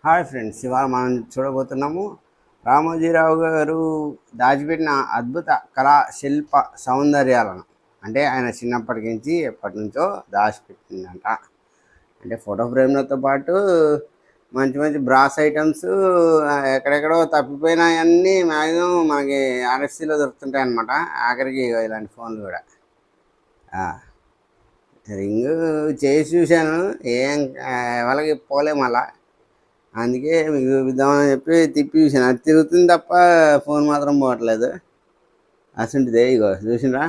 Hi friends, ఇవాళ మనం చూడబోతున్నాము రామోజీరావు గారు దాచిపెట్టిన అద్భుత కళా శిల్ప సౌందర్యాలను. అంటే ఆయన చిన్నప్పటి నుంచి ఎప్పటి నుంచో దాచిపెట్టిందంట. అంటే ఫోటో ఫ్రేమ్లతో పాటు మంచి మంచి బ్రాస్ ఐటమ్స్ ఎక్కడెక్కడో తప్పిపోయినాయన్నీ మ్యాక్సిమం మనకి ఆర్ఎఫ్సీలో దొరుకుతుంటాయి అన్నమాట. ఆఖరికి ఇలాంటి ఫోన్లు కూడా రింగ్ చేసి చూశాను, ఏం వాళ్ళకి పోలేము అలా. అందుకే మీకు చూపిద్దామని చెప్పి తిప్పి చూసాను. అది తిరుగుతుంది తప్ప ఫోన్ మాత్రం పోవట్లేదు. అసలుంటిదే ఇగో చూసినరా,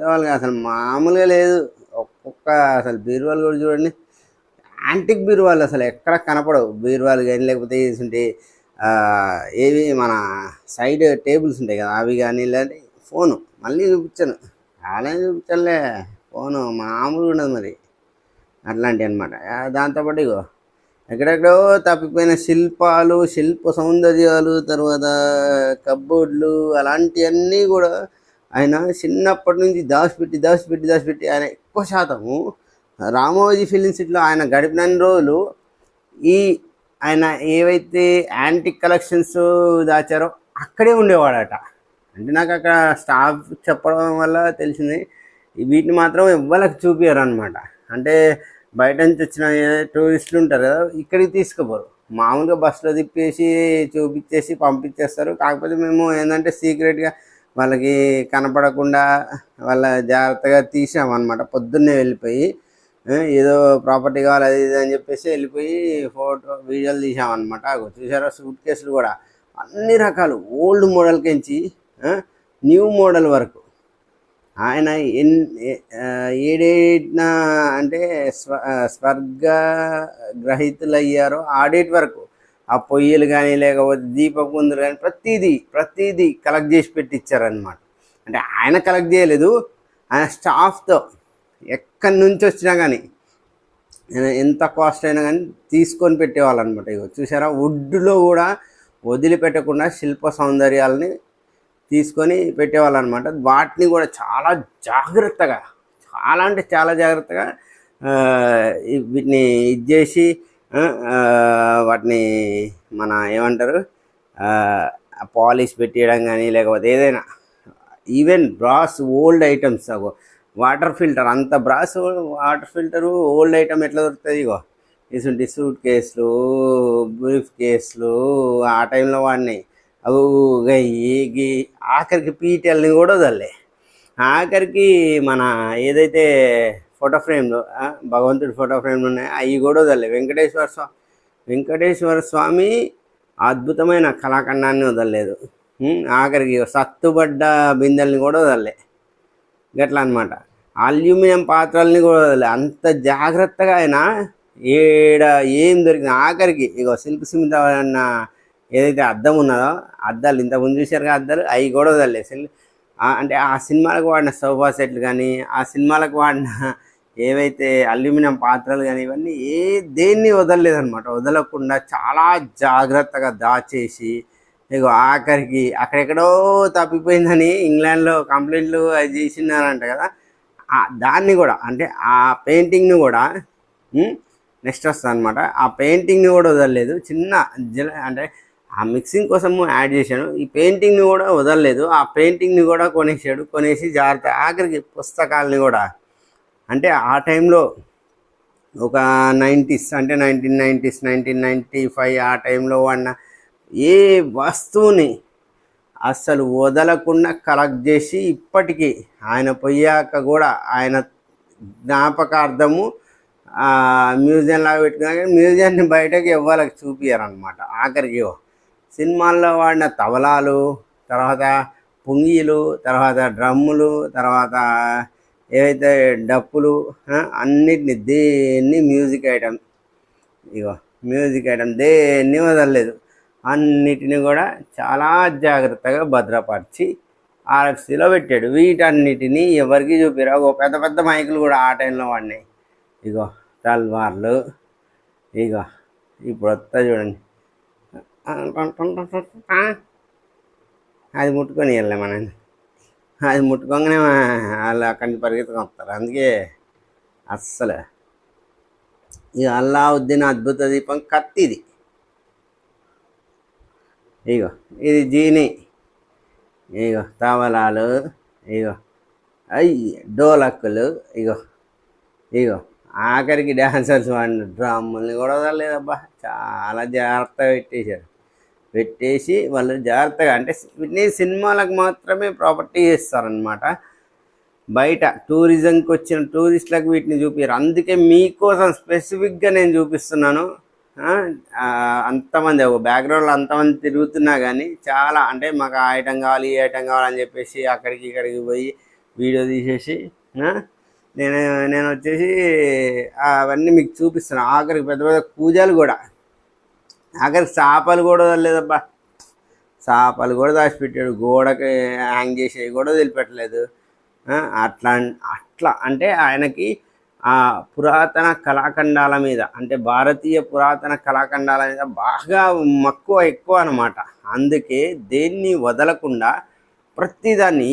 వాళ్ళకి అసలు మామూలుగా లేదు. ఒక్కొక్క అసలు బీరువాలు కూడా చూడండి, యాంటిక్ బీరువాలు అసలు ఎక్కడ కనపడవు. బీరువాలు కానీ లేకపోతే ఇటువంటి ఏవి మన సైడ్ టేబుల్స్ ఉంటాయి కదా, అవి కానీ. లేదంటే ఫోను మళ్ళీ చూపించాను, అలానే చూపించాలే. ఫోను మామూలుగా ఉండదు మరి, అట్లాంటివి అనమాట. దాంతోపాటు ఇగో ఎక్కడెక్కడో తప్పిపోయిన శిల్పాలు, శిల్ప సౌందర్యాలు, తర్వాత కబ్బోర్డ్లు, అలాంటివన్నీ కూడా ఆయన చిన్నప్పటి నుంచి దాచిపెట్టి ఆయన ఎక్కువ శాతము రామోజీ ఫిలిం సిటీలో ఆయన గడిపిన రోజులు ఈ ఆయన ఏవైతే యాంటిక్ కలెక్షన్స్ దాచారో అక్కడే ఉండేవాడట. అంటే నాకు అక్కడ స్టాఫ్ చెప్పడం వల్ల తెలిసింది. వీటిని మాత్రం ఎవ్వరికి చూపించారు అనమాట. అంటే బయట నుంచి వచ్చిన టూరిస్టులు ఉంటారు కదా, ఇక్కడికి తీసుకుపోరు. మామూలుగా బస్సులో తిప్పేసి చూపించేసి పంపించేస్తారు. కాకపోతే మేము ఏంటంటే సీక్రెట్గా వాళ్ళకి కనపడకుండా వాళ్ళ జాగ్రత్తగా తీసామన్నమాట. పొద్దున్నే వెళ్ళిపోయి ఏదో ప్రాపర్టీ కావాలి అది ఇది అని చెప్పేసి వెళ్ళిపోయి ఫోటో వీడియోలు తీసామన్నమాట. చూసారా, సూట్ కేసులు కూడా అన్ని రకాలు, ఓల్డ్ మోడల్కించి న్యూ మోడల్ వరకు ఆయన ఏడేటిన అంటే స్వర్గ గ్రహీతులయ్యారో ఆ డేట్ వరకు ఆ పొయ్యిలు కానీ లేకపోతే దీపకుందులు కానీ ప్రతిదీ కలెక్ట్ చేసి పెట్టించారనమాట. అంటే ఆయన కలెక్ట్ చేయలేదు, ఆయన స్టాఫ్తో ఎక్కడి నుంచి వచ్చినా కానీ ఎంత కాస్ట్ అయినా కానీ తీసుకొని పెట్టేవాళ్ళు అనమాట. ఇగో చూసారా, వుడ్లో కూడా వదిలిపెట్టకుండా శిల్ప సౌందర్యాలని తీసుకొని పెట్టేవాళ్ళు అనమాట. వాటిని కూడా చాలా జాగ్రత్తగా, చాలా అంటే చాలా జాగ్రత్తగా వీటిని ఇది చేసి వాటిని మన ఏమంటారు పాలిష్ పెట్టేయడం కానీ లేకపోతే ఏదైనా even brass old items. Water filter, అంత brass water filter old item ఎట్లా దొరుకుతుంది? ఇగో ఇటువంటి సూట్ కేసులు, బ్రీఫ్ కేసులు ఆ టైంలో వాడినాయి. అవి గయ్యి ఆఖరికి పీటల్ని కూడా వదలలే. ఆఖరికి మన ఏదైతే ఫోటో ఫ్రేమ్లు, భగవంతుడి ఫోటో ఫ్రేమ్లు ఉన్నాయో అవి కూడా వదలలే. వెంకటేశ్వర స్వామి అద్భుతమైన కళాఖండాన్ని వదలలేదు. ఆఖరికి సత్తుబడ్డ బిందెల్ని కూడా వదలలే. గట్లా అనమాట. అల్యూమినియం పాత్రల్ని కూడా వదలలే. అంత జాగ్రత్తగా ఆయన ఏం దొరికిన ఆఖరికి ఇగో సిల్క్ సిమిత అన్న ఏదైతే అద్దం ఉన్నదో, అద్దాలు ఇంతకుముందు చూశారుగా అద్దాలు, అవి కూడా వదలలే. అంటే ఆ సినిమాలకు వాడిన సోఫా సెట్లు కానీ, ఆ సినిమాలకు వాడిన ఏవైతే అల్యూమినియం పాత్రలు కానీ, ఇవన్నీ దేన్ని వదలలేదనమాట. వదలకుండా చాలా జాగ్రత్తగా దాచేసి ఇగో ఆఖరికి అక్కడెక్కడో తప్పిపోయిందని ఇంగ్లాండ్లో కంప్లైంట్లు అది చేసినారంట కదా, దాన్ని కూడా అంటే ఆ పెయింటింగ్ని కూడా నెక్స్ట్ వస్తుంది అనమాట. ఆ పెయింటింగ్ని కూడా వదలలేదు. చిన్న అంటే ఆ మిక్సింగ్ కోసము యాడ్ చేశాను. ఈ పెయింటింగ్ని కూడా వదలలేదు. ఆ పెయింటింగ్ని కూడా కొనేసి జాగ్రత్త ఆఖరికి పుస్తకాలని కూడా. అంటే ఆ టైంలో ఒక 90s అంటే 1995 ఆ టైంలో వాడిన ఏ వస్తువుని అస్సలు వదలకుండా కలెక్ట్ చేసి ఇప్పటికీ ఆయన పోయాక కూడా ఆయన జ్ఞాపకార్థము మ్యూజియం లాగా పెట్టుకున్నా కానీ మ్యూజియాన్ని బయటకు ఇవ్వాలకి చూపించారనమాట. ఆఖరికి సినిమాల్లో వాడిన తబలాలు, తర్వాత పుంగీలు, తర్వాత డ్రమ్ములు, తర్వాత ఏవైతే డప్పులు అన్నిటిని దేన్ని మ్యూజిక్ ఐటమ్ దేన్ని వదలలేదు. అన్నిటిని కూడా చాలా జాగ్రత్తగా భద్రపరిచి ఆర్ఎఫ్సీలో పెట్టాడు. వీటన్నిటినీ ఎవరికి చూపిరా. పెద్ద పెద్ద మైకులు కూడా ఆ టైంలో వాడినాయి. ఇగో తల్వార్లు, ఇగో ఇప్పుడు వస్తా చూడండి, అది ముట్టుకొని వెళ్ళే మనని. అది ముట్టుకోగానే వాళ్ళు అక్కడి నుంచి పరిగెత్తుకొని వస్తారు. అందుకే అస్సలు ఇక అల్లావుద్దీన్ అద్భుత దీపం కత్తిది. ఇగో ఇది జీని, ఇగో తబలాలు, ఇగో అయ్యి డోలక్కులు, ఇగో ఇగో ఆఖరికి డ్యాన్సర్స్ వాడిన డ్రమ్ముల్ని కూడా వదలలేదబ్బా. చాలా జాగ్రత్తగా పెట్టేసి వాళ్ళు జాగ్రత్తగా అంటే వీటిని సినిమాలకు మాత్రమే ప్రాపర్టీ చేస్తారనమాట. బయట టూరిజంకి వచ్చిన టూరిస్టులకు వీటిని చూపించారు. అందుకే మీకోసం స్పెసిఫిక్గా నేను చూపిస్తున్నాను. అంతమంది ఒక బ్యాక్గ్రౌండ్లో అంతమంది తిరుగుతున్నా కానీ చాలా అంటే మాకు ఆ ఐటమ్ కావాలి ఈ ఐటమ్ కావాలని చెప్పేసి అక్కడికి ఇక్కడికి పోయి వీడియో తీసేసి నేను వచ్చేసి అవన్నీ మీకు చూపిస్తున్నాను. ఆఖరికి పెద్ద పెద్ద కూజాలు కూడా, ఆఖరికి చేపలు కూడా వదలలేదబ్బా. చేపలు కూడా దాచిపెట్టాడు, గోడకి హ్యాంగ్ చేసేవి కూడా వదిలిపెట్టలేదు. అట్లా అంటే ఆయనకి ఆ పురాతన కళాఖండాల మీద అంటే భారతీయ పురాతన కళాఖండాల మీద బాగా ఎక్కువ అన్నమాట. అందుకే దేన్ని వదలకుండా ప్రతిదాన్ని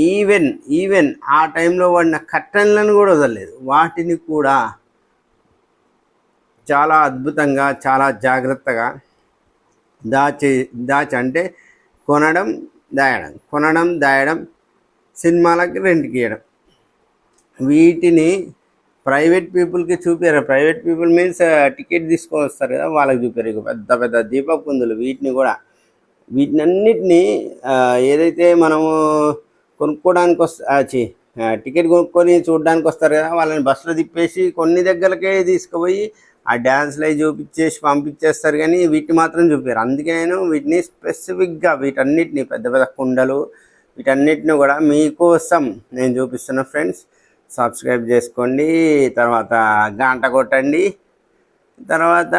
ఈవెన్ ఆ టైంలో వాడిన కర్టన్లను కూడా వదలలేదు. వాటిని కూడా చాలా అద్భుతంగా చాలా జాగ్రత్తగా దాచి అంటే కొనడం దాయడం సినిమాలకి రెంట్కి ఇవ్వడం, వీటిని ప్రైవేట్ పీపుల్కి చూపారు. ప్రైవేట్ పీపుల్ మీన్స్ టికెట్ తీసుకొని వస్తారు కదా, వాళ్ళకి చూపారు. ఇక పెద్ద పెద్ద దీపకుందులు వీటినన్నిటినీ ఏదైతే మనము కొనుక్కోవడానికి టికెట్ కొనుక్కొని చూడడానికి వస్తారు కదా, వాళ్ళని బస్సులో తిప్పేసి కొన్ని దగ్గరకే తీసుకుపోయి ఆ డ్యాన్స్లు అవి చూపించేసి పంపించేస్తారు. కానీ వీటిని మాత్రం చూపారు. అందుకే నేను వీటిని స్పెసిఫిక్గా వీటన్నిటిని పెద్ద పెద్ద కుండలు వీటన్నిటిని కూడా మీకోసం నేను చూపిస్తున్నా. ఫ్రెండ్స్ సబ్స్క్రైబ్ చేసుకోండి, తర్వాత గంట కొట్టండి, తర్వాత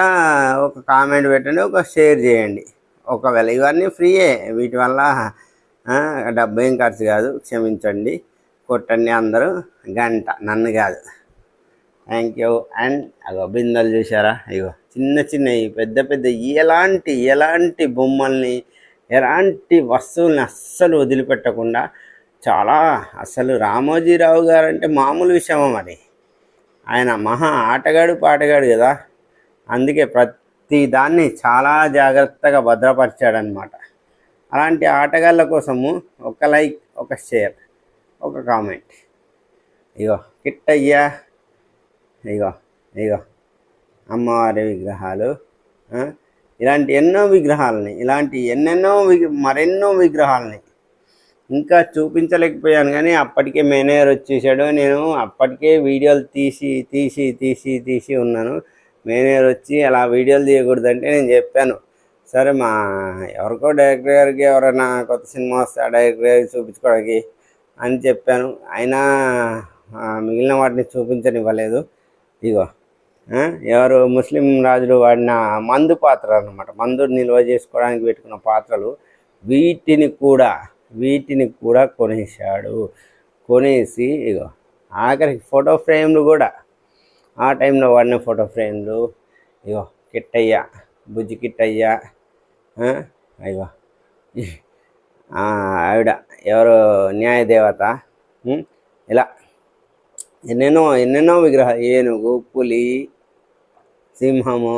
ఒక కామెంట్ పెట్టండి, ఒక షేర్ చేయండి. ఒకవేళ ఇవన్నీ ఫ్రీయే, వీటి వల్ల డబ్బు ఏం ఖర్చు కాదు, క్షమించండి. కొట్టండి అందరూ, గంట నన్ను కాదు. Thank you. అండ్ అగో బిందెలు చూసారా, ఇగో చిన్నవి పెద్ద ఎలాంటి బొమ్మల్ని ఎలాంటి వస్తువుల్ని అస్సలు వదిలిపెట్టకుండా అసలు రామోజీరావు గారు అంటే మామూలు విషయమా మరి? ఆయన మహా ఆటగాడు పాటగాడు కదా, అందుకే ప్రతి దాన్ని చాలా జాగ్రత్తగా భద్రపరిచాడనమాట. అలాంటి ఆటగాళ్ళ కోసము ఒక లైక్, ఒక షేర్, ఒక కామెంట్. ఇగో కిట్టయ్యా, ఇగో అమ్మవారి విగ్రహాలు, ఇలాంటి మరెన్నో విగ్రహాలని ఇంకా చూపించలేకపోయాను. కానీ అప్పటికే మేనేజర్ వచ్చేసాడు. నేను అప్పటికే వీడియోలు తీసి ఉన్నాను. మేనేజర్ వచ్చి అలా వీడియోలు తీయకూడదంటే నేను చెప్పాను, సరే ఎవరికో డైరెక్టర్ గారికి ఎవరైనా కొత్త సినిమా వస్తే ఆ డైరెక్టర్ గారికి చూపించుకోవడానికి అని చెప్పాను. అయినా మిగిలిన వాటిని చూపించనివ్వలేదు. ఇగో ఎవరు ముస్లిం రాజులు వాడిన మందు పాత్రలు అన్నమాట, మందు నిల్వ చేసుకోవడానికి పెట్టుకున్న పాత్రలు, వీటిని కూడా కొనేసి ఇగో ఆఖరికి ఫోటో ఫ్రేమ్లు కూడా ఆ టైంలో వాడిన ఫోటో ఫ్రేమ్లు. ఇగో కిట్టయ్య, బుజ్జి కిట్టయ్య, ఇగో ఆవిడ ఎవరు న్యాయదేవత, ఇలా ఎన్నెన్నో విగ్రహాలు, ఏనుగు, పులి, సింహము,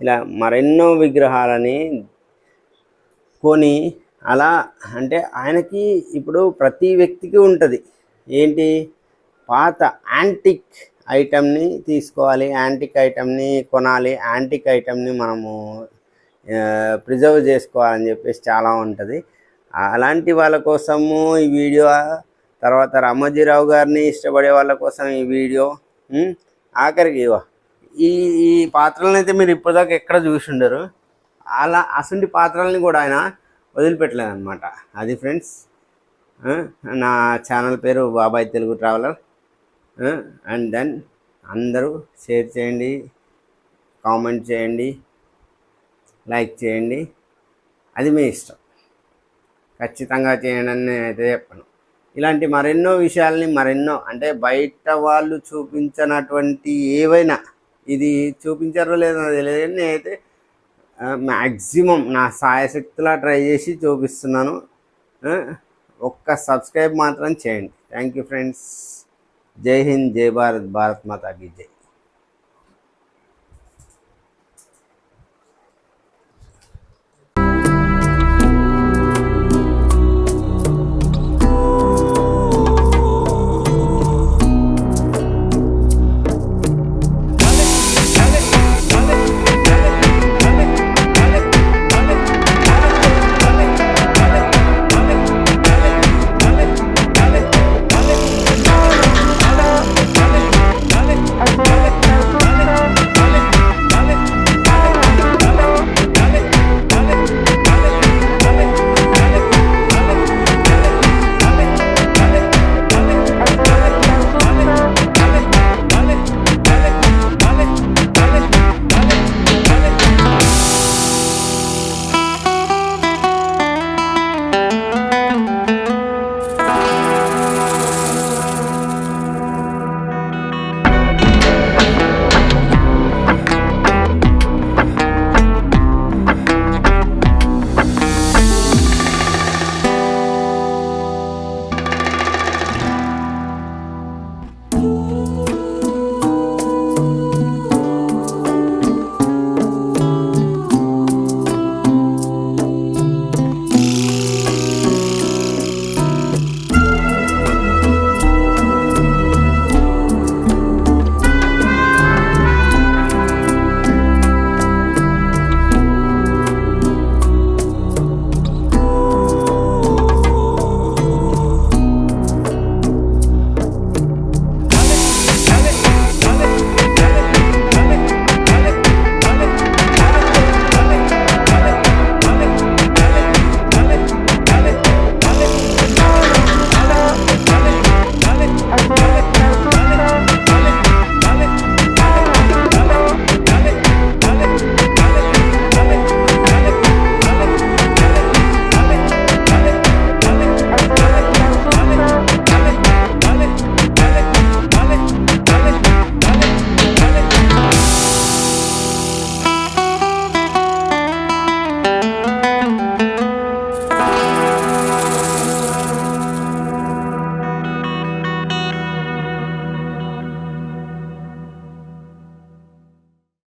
ఇలా మరెన్నో విగ్రహాలని కొని అలా అంటే ఆయనకి ఇప్పుడు ప్రతి వ్యక్తికి ఉంటుంది ఏంటి, పాత యాంటిక్ ఐటమ్ని తీసుకోవాలి, యాంటిక్ ఐటమ్ని కొనాలి, యాంటిక్ ఐటమ్ని మనము ప్రిజర్వ్ చేసుకోవాలని చెప్పేసి చాలా ఉంటుంది. అలాంటి వాళ్ళ కోసము ఈ వీడియో, తర్వాత రామోజీరావు గారిని ఇష్టపడే వాళ్ళ కోసం ఈ వీడియో. ఆఖరికి ఈ పాత్రలను అయితే మీరు ఇప్పటిదాకా ఎక్కడ చూసి ఉండరు. అసంటి పాత్రలని కూడా ఆయన వదిలిపెట్టలేదన్నమాట. అది ఫ్రెండ్స్, నా ఛానల్ పేరు బాబాయ్ తెలుగు ట్రావెలర్. అండ్ దెన్ అందరూ షేర్ చేయండి, కామెంట్ చేయండి, లైక్ చేయండి, అది మీ ఇష్టం. ఖచ్చితంగా చేయండి అని నేనైతే చెప్పను. ఇలాంటి మరెన్నో విషయాల్ని అంటే బయట వాళ్ళు చూపించినటువంటి ఏవైనా, ఇది చూపించారో లేదో తెలియదు, నేనైతే మ్యాక్సిమం నా సాయశక్తిలా ట్రై చేసి చూపిస్తున్నాను. ఒక్క సబ్స్క్రైబ్ మాత్రం చేయండి. Thank you friends. జై హింద్, జై భారత్, భారత్ మాతా కీ జై.